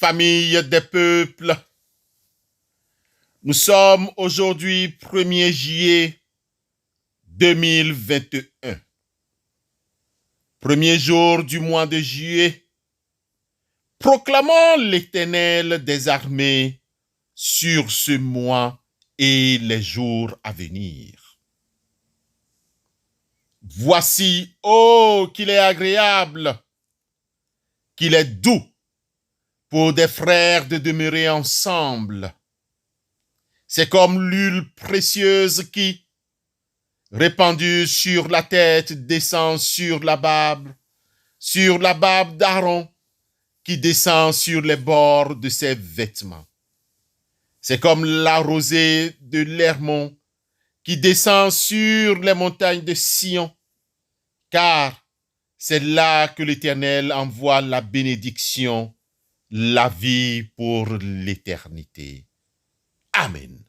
famille des peuples. Nous sommes aujourd'hui 1er juillet 2021. Premier jour du mois de juillet. Proclamons l'Éternel des armées sur ce mois et les jours à venir. Voici, oh, qu'il est agréable, qu'il est doux pour des frères de demeurer ensemble. C'est comme l'huile précieuse qui, répandue sur la tête, descend sur la barbe d'Aaron, qui descend sur les bords de ses vêtements. C'est comme la rosée de l'Hermon, qui descend sur les montagnes de Sion, car c'est là que l'Éternel envoie la bénédiction, la vie pour l'éternité. Amen.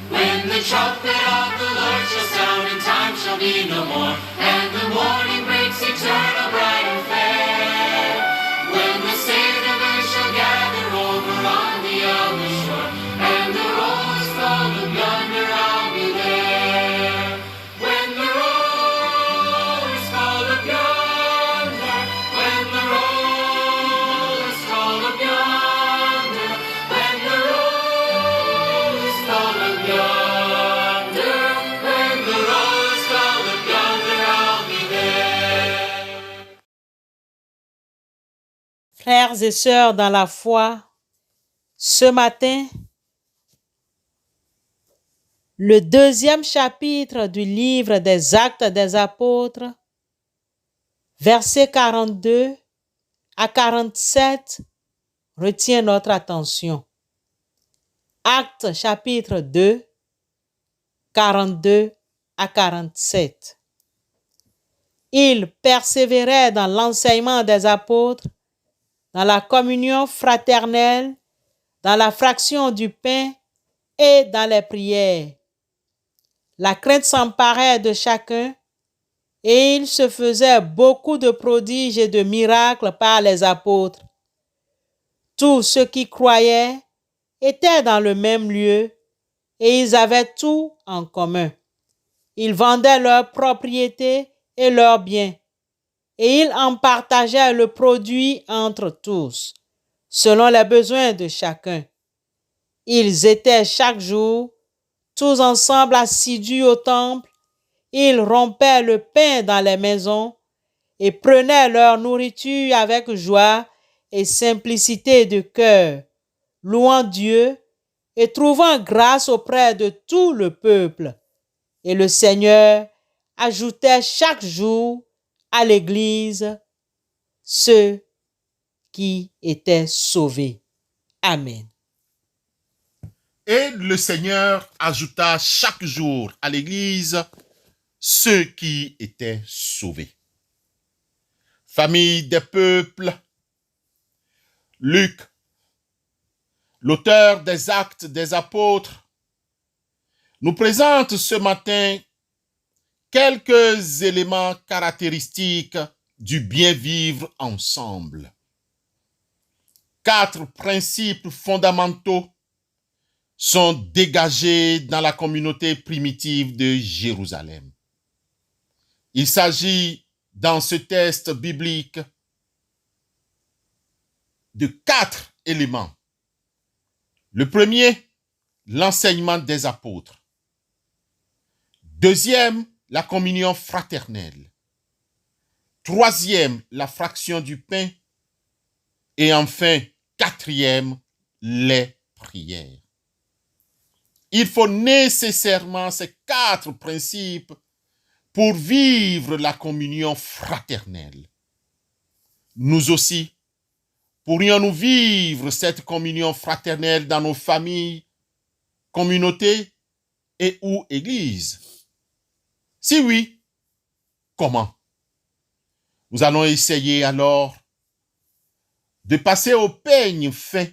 When the trumpet of the Lord shall sound and time shall be no more, and the morning breaks eternal, bright and fair. When the saints of earth shall gather over on the other shore, and the roll is called of yonder, I'll be there. When the roll is called of yonder, when the roll is called of yonder, when the roll is called of yonder, when the roll is called of yonder, I'll be there. Frères et sœurs dans la foi, ce matin, le 2e chapitre du livre des Actes des Apôtres, versets 42 à 47, retient notre attention. Actes chapitre 2, 42 à 47. Ils persévéraient dans l'enseignement des apôtres, dans la communion fraternelle, dans la fraction du pain et dans les prières. La crainte s'emparait de chacun et il se faisait beaucoup de prodiges et de miracles par les apôtres. Tous ceux qui croyaient étaient dans le même lieu et ils avaient tout en commun. Ils vendaient leurs propriétés et leurs biens et ils en partageaient le produit entre tous, selon les besoins de chacun. Ils étaient chaque jour tous ensemble assidus au temple. Ils rompaient le pain dans les maisons et prenaient leur nourriture avec joie et simplicité de cœur, louant Dieu et trouvant grâce auprès de tout le peuple. Et le Seigneur ajoutait chaque jour à l'Église ceux qui étaient sauvés. Amen. Et le Seigneur ajouta chaque jour à l'Église ceux qui étaient sauvés. Famille des peuples, Luc, l'auteur des Actes des Apôtres, nous présente ce matin quelques éléments caractéristiques du bien vivre ensemble. 4 principes fondamentaux sont dégagés dans la communauté primitive de Jérusalem. Il s'agit dans ce texte biblique de 4 éléments. Le premier, l'enseignement des apôtres. Deuxième, la communion fraternelle. Troisième, la fraction du pain. Et enfin, quatrième, les prières. Il faut nécessairement ces 4 principes pour vivre la communion fraternelle. Nous aussi, pourrions-nous vivre cette communion fraternelle dans nos familles, communautés et ou églises? Si oui, comment? Nous allons essayer alors de passer au peigne fin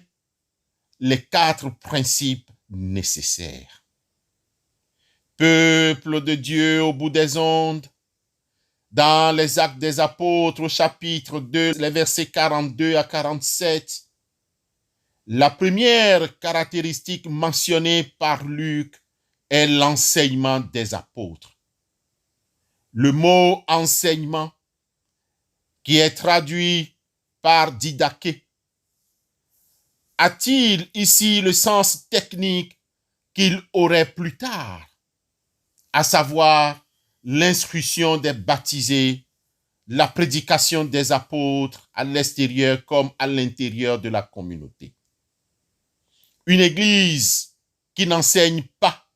les 4 principes nécessaires. Peuple de Dieu au bout des ondes, dans les Actes des Apôtres au chapitre 2, les versets 42 à 47, la première caractéristique mentionnée par Luc est l'enseignement des apôtres. Le mot enseignement, qui est traduit par didaké, a-t-il ici le sens technique qu'il aurait plus tard, à savoir l'instruction des baptisés, la prédication des apôtres à l'extérieur comme à l'intérieur de la communauté? Une église qui n'enseigne pas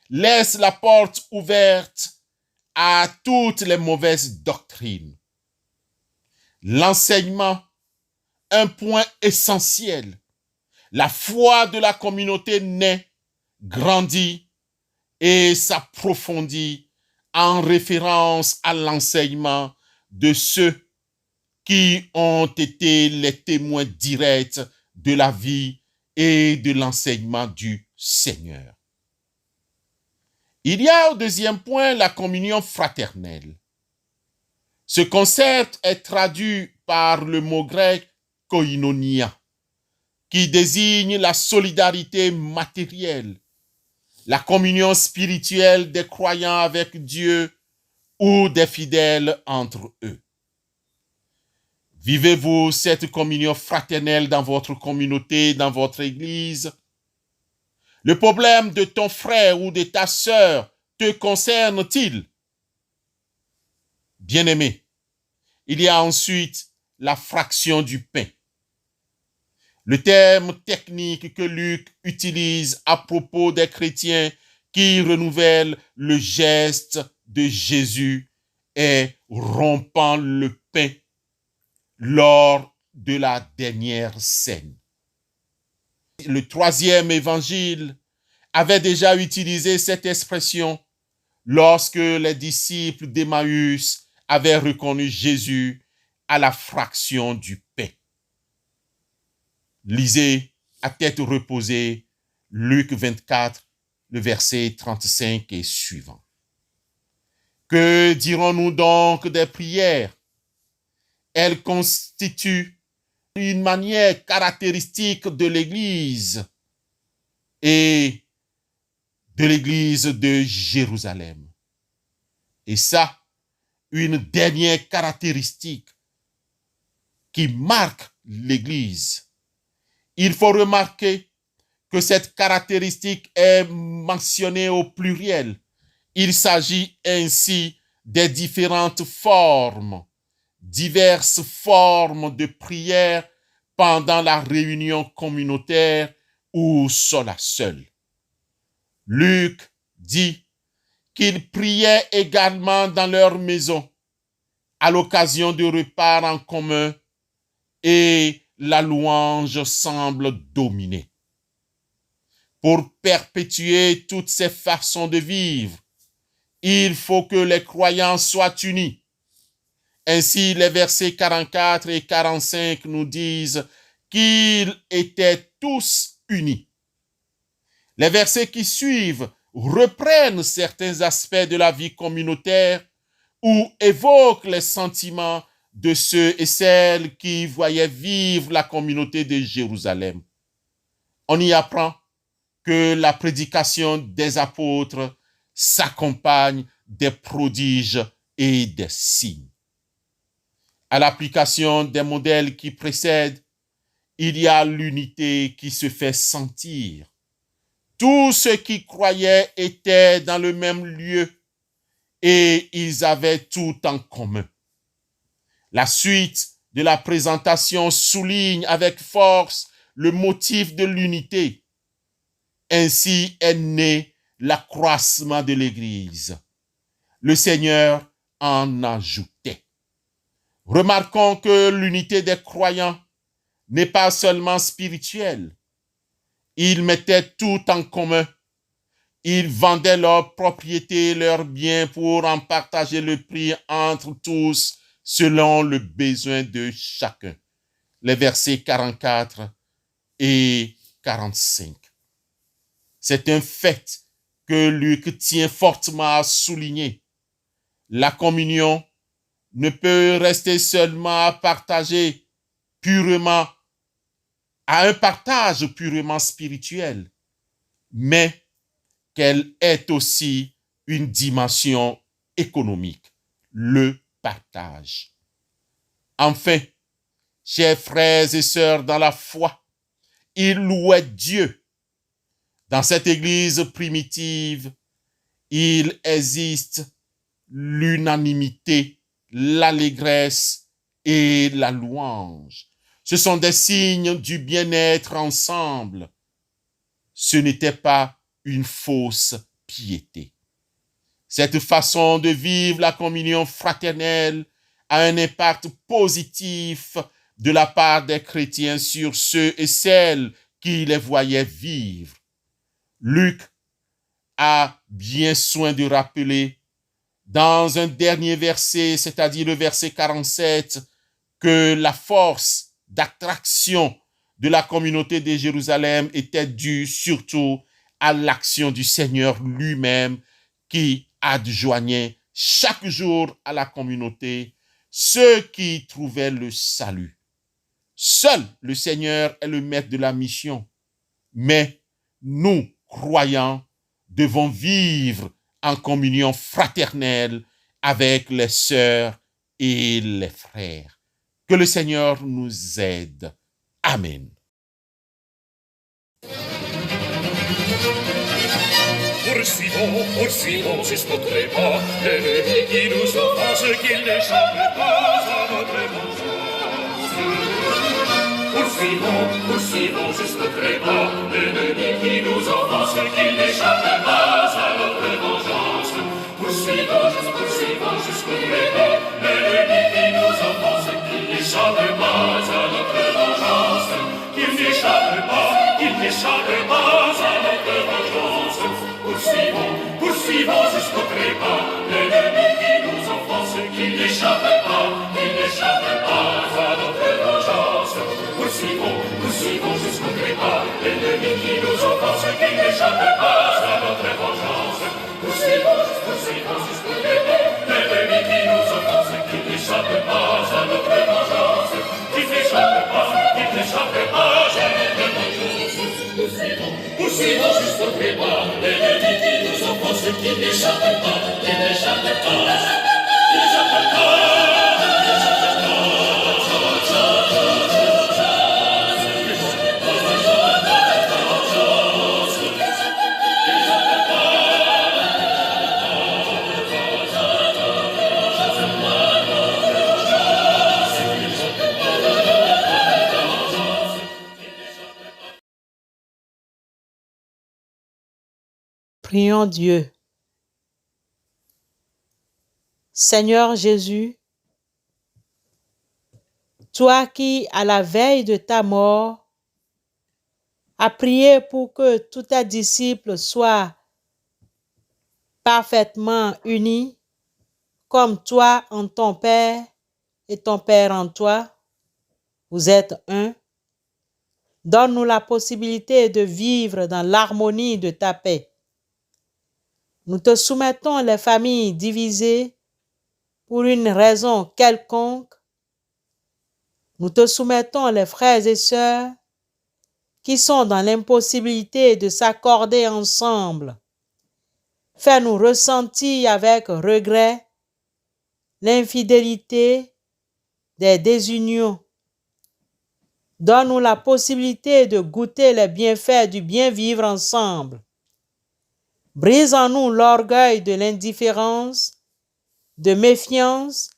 laisse la porte ouverte à toutes les mauvaises doctrines. L'enseignement, un point essentiel. La foi de la communauté naît, grandit et s'approfondit en référence à l'enseignement de ceux qui ont été les témoins directs de la vie et de l'enseignement du Seigneur. Il y a au deuxième point la communion fraternelle. Ce concept est traduit par le mot grec koinonia, qui désigne la solidarité matérielle, la communion spirituelle des croyants avec Dieu ou des fidèles entre eux. Vivez-vous cette communion fraternelle dans votre communauté, dans votre église? Le problème de ton frère ou de ta sœur te concerne-t-il? Bien-aimé, il y a ensuite la fraction du pain. Le terme technique que Luc utilise à propos des chrétiens qui renouvellent le geste de Jésus est rompant le pain lors de la dernière scène. Le 3e évangile avait déjà utilisé cette expression lorsque les disciples d'Emmaüs avaient reconnu Jésus à la fraction du pain. Lisez à tête reposée Luc 24, le verset 35 et suivant. Que dirons-nous donc des prières? Elles constituent une manière caractéristique de l'Église et de l'Église de Jérusalem. Et ça, une dernière caractéristique qui marque l'Église. Il faut remarquer que cette caractéristique est mentionnée au pluriel. Il s'agit ainsi des diverses formes de prière pendant la réunion communautaire ou sola seule. Luc dit qu'ils priaient également dans leur maison à l'occasion de repas en commun et la louange semble dominer. Pour perpétuer toutes ces façons de vivre, il faut que les croyants soient unis. Ainsi, les versets 44 et 45 nous disent qu'ils étaient tous unis. Les versets qui suivent reprennent certains aspects de la vie communautaire ou évoquent les sentiments de ceux et celles qui voyaient vivre la communauté de Jérusalem. On y apprend que la prédication des apôtres s'accompagne des prodiges et des signes. À l'application des modèles qui précèdent, il y a l'unité qui se fait sentir. Tous ceux qui croyaient étaient dans le même lieu et ils avaient tout en commun. La suite de la présentation souligne avec force le motif de l'unité. Ainsi est né l'accroissement de l'Église. Le Seigneur en ajoutait. Remarquons que l'unité des croyants n'est pas seulement spirituelle. Ils mettaient tout en commun. Ils vendaient leurs propriétés, leurs biens pour en partager le prix entre tous selon le besoin de chacun. Les versets 44 et 45. C'est un fait que Luc tient fortement à souligner. La communion ne peut rester seulement partagée purement, à un partage purement spirituel, mais qu'elle est aussi une dimension économique, le partage. Enfin, chers frères et sœurs dans la foi, il louait Dieu. Dans cette église primitive, il existe l'unanimité, l'allégresse et la louange. Ce sont des signes du bien-être ensemble. Ce n'était pas une fausse piété. Cette façon de vivre la communion fraternelle a un impact positif de la part des chrétiens sur ceux et celles qui les voyaient vivre. Luc a bien soin de rappeler dans un dernier verset, c'est-à-dire le verset 47, que la force d'attraction de la communauté de Jérusalem était due surtout à l'action du Seigneur lui-même qui adjoignait chaque jour à la communauté ceux qui trouvaient le salut. Seul le Seigneur est le maître de la mission, mais nous, croyants, devons vivre en communion fraternelle avec les sœurs et les frères. Que le Seigneur nous aide. Amen. Poursuivons jusqu'au trépas, l'ennemi qui nous offense, qu'il n'échappe pas à notre vengeance. Poursuivons jusqu'au trépas, l'ennemi qui nous offense, qu'il n'échappe pas à notre vengeance. Poursuivons jusqu'au trépas, l'ennemi qui nous offense, qu'il n'échappe pas à notre vengeance. Qu'il n'échappe pas à notre vengeance. Poursuivons jusqu'au trépas, l'ennemi qui nous offense, qu'il n'échappe pas à notre vengeance. Poursuivons jusqu'au trépas, l'ennemi qui nous offense, qu'il n'échappe pas à notre vengeance. Poursuivons jusqu'au trépas, l'ennemi qui nous offense, qu'il n'échappe pas à notre vengeance. Qu'il n'échappe pas à notre vengeance. Poursuivons jusqu'au trépas, l'ennemi qui nous offense, qu'il n'échappe pas. Prions Dieu. Seigneur Jésus, toi qui, à la veille de ta mort, as prié pour que tous tes disciples soient parfaitement unis, comme toi en ton Père et ton Père en toi, vous êtes un. Donne-nous la possibilité de vivre dans l'harmonie de ta paix. Nous te soumettons les familles divisées pour une raison quelconque. Nous te soumettons les frères et sœurs qui sont dans l'impossibilité de s'accorder ensemble. Fais-nous ressentir avec regret l'infidélité des désunions. Donne-nous la possibilité de goûter les bienfaits du bien vivre ensemble. Brise en nous l'orgueil de l'indifférence, de méfiance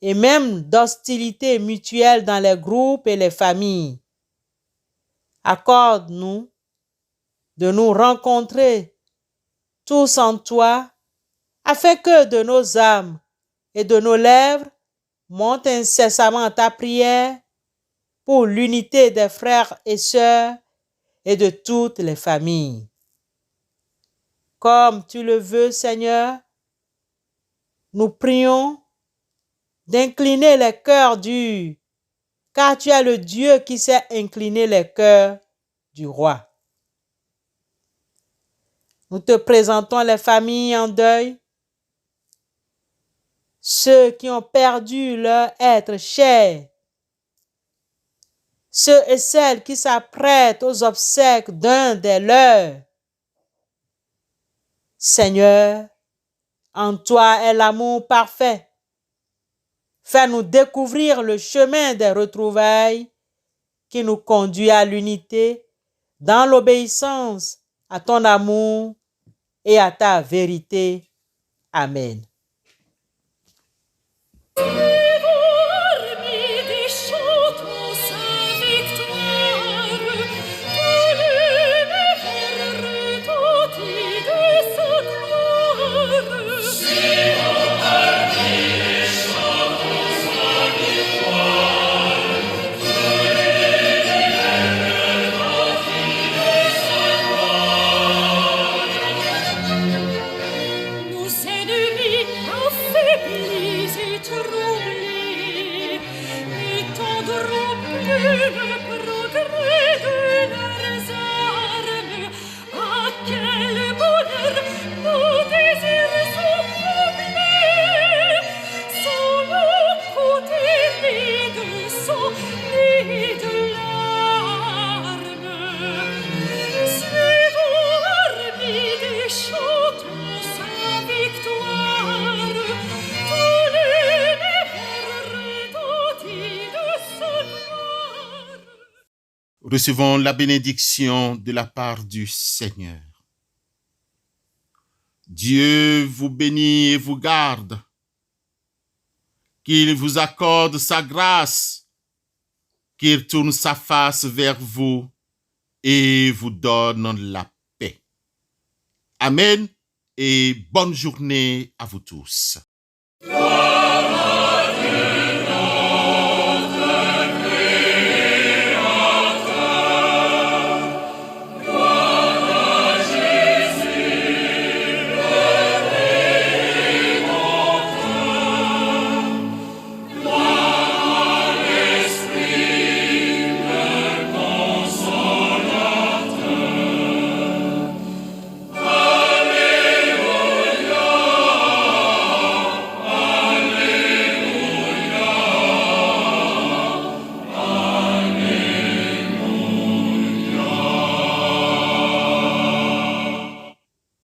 et même d'hostilité mutuelle dans les groupes et les familles. Accorde-nous de nous rencontrer tous en toi, afin que de nos âmes et de nos lèvres monte incessamment ta prière pour l'unité des frères et sœurs et de toutes les familles. Comme tu le veux, Seigneur, nous prions d'incliner les cœurs durs, car tu es le Dieu qui sait incliner les cœurs du roi. Nous te présentons les familles en deuil, ceux qui ont perdu leur être cher, ceux et celles qui s'apprêtent aux obsèques d'un des leurs. Seigneur, en toi est l'amour parfait. Fais-nous découvrir le chemin des retrouvailles qui nous conduit à l'unité dans l'obéissance à ton amour et à ta vérité. Amen. Recevons la bénédiction de la part du Seigneur. Dieu vous bénit et vous garde, qu'il vous accorde sa grâce, qu'il tourne sa face vers vous et vous donne la paix. Amen et bonne journée à vous tous.